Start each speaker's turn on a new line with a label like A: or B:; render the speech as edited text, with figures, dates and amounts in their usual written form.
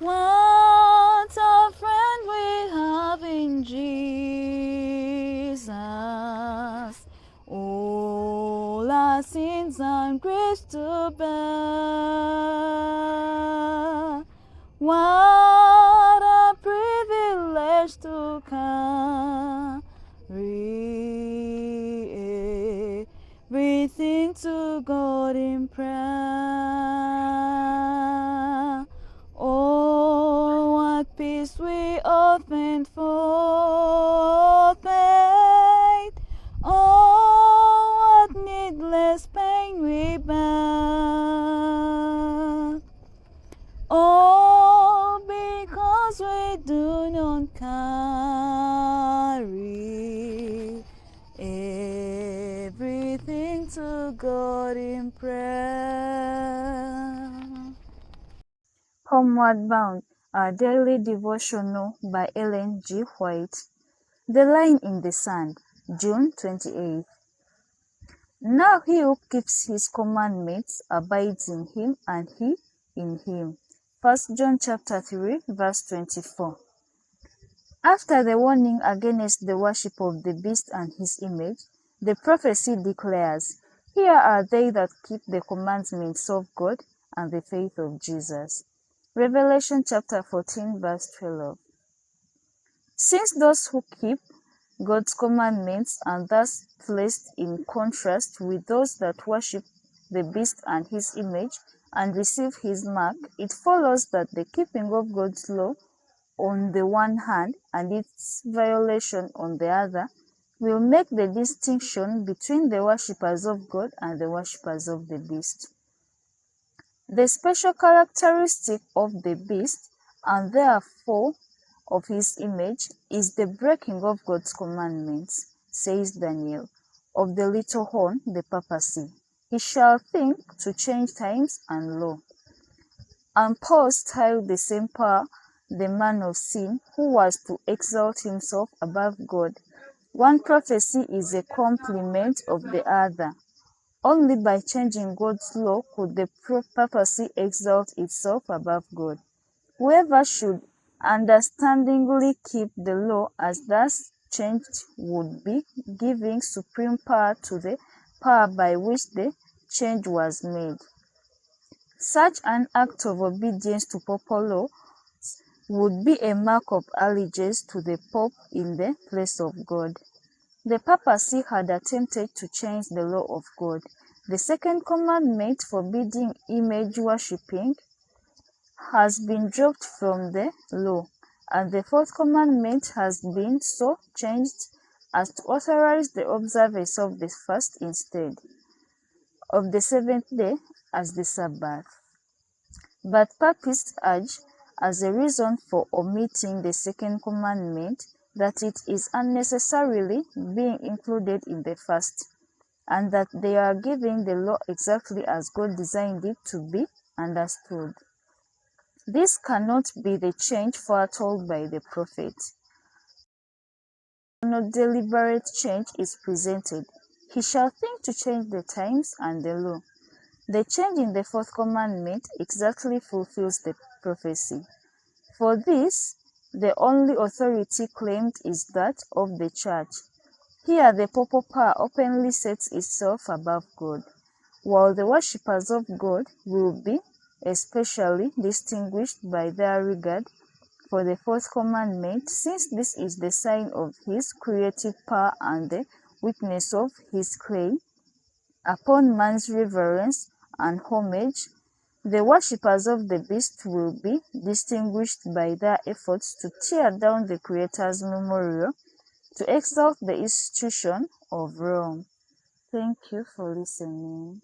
A: What a friend we have in Jesus. All our sins and griefs to bear. What a privilege to carry everything to God in prayer. Oh, what peace we often forfeit. Oh, what needless pain we bear. Oh, because we do not carry everything to God in prayer. Homeward Bound, our daily devotional by Ellen G. White. The Line in the Sand, June 28th. Now he who keeps his commandments abides in him, and he in him. 1 John chapter 3, verse 24. After the warning against the worship of the beast and his image, the prophecy declares, "Here are they that keep the commandments of God and the faith of Jesus." Revelation chapter 14, verse 12. Since those who keep God's commandments are thus placed in contrast with those that worship the beast and his image and receive his mark, it follows that the keeping of God's law on the one hand and its violation on the other will make the distinction between the worshippers of God and the worshippers of the beast. The special characteristic of the beast, and therefore of his image, is the breaking of God's commandments, says Daniel. Of the little horn, the papacy, he shall think to change times and law. And Paul styled the same power the man of sin, who was to exalt himself above God. One prophecy is a complement of the other. Only by changing God's law could the papacy exalt itself above God. Whoever should understandingly keep the law as thus changed would be giving supreme power to the power by which the change was made. Such an act of obedience to papal law would be a mark of allegiance to the Pope in the place of God. The papacy had attempted to change the law of God. The second commandment forbidding image worshipping has been dropped from the law, and the fourth commandment has been so changed as to authorize the observance of the fast instead of the seventh day as the Sabbath. But papists urge, as a reason for omitting the second commandment, that it is unnecessarily being included in the fast, and that they are giving the law exactly as God designed it to be understood. This cannot be the change foretold by the prophet. No deliberate change is presented. He shall think to change the times and the law. The change in the fourth commandment exactly fulfills the prophecy. For this, the only authority claimed is that of the Church. Here the papal power openly sets itself above God, while the worshippers of God will be especially distinguished by their regard for the fourth commandment, since this is the sign of his creative power and the witness of his claim upon man's reverence and homage. The worshippers of the beast will be distinguished by their efforts to tear down the Creator's memorial, to exalt the institution of Rome. Thank you for listening.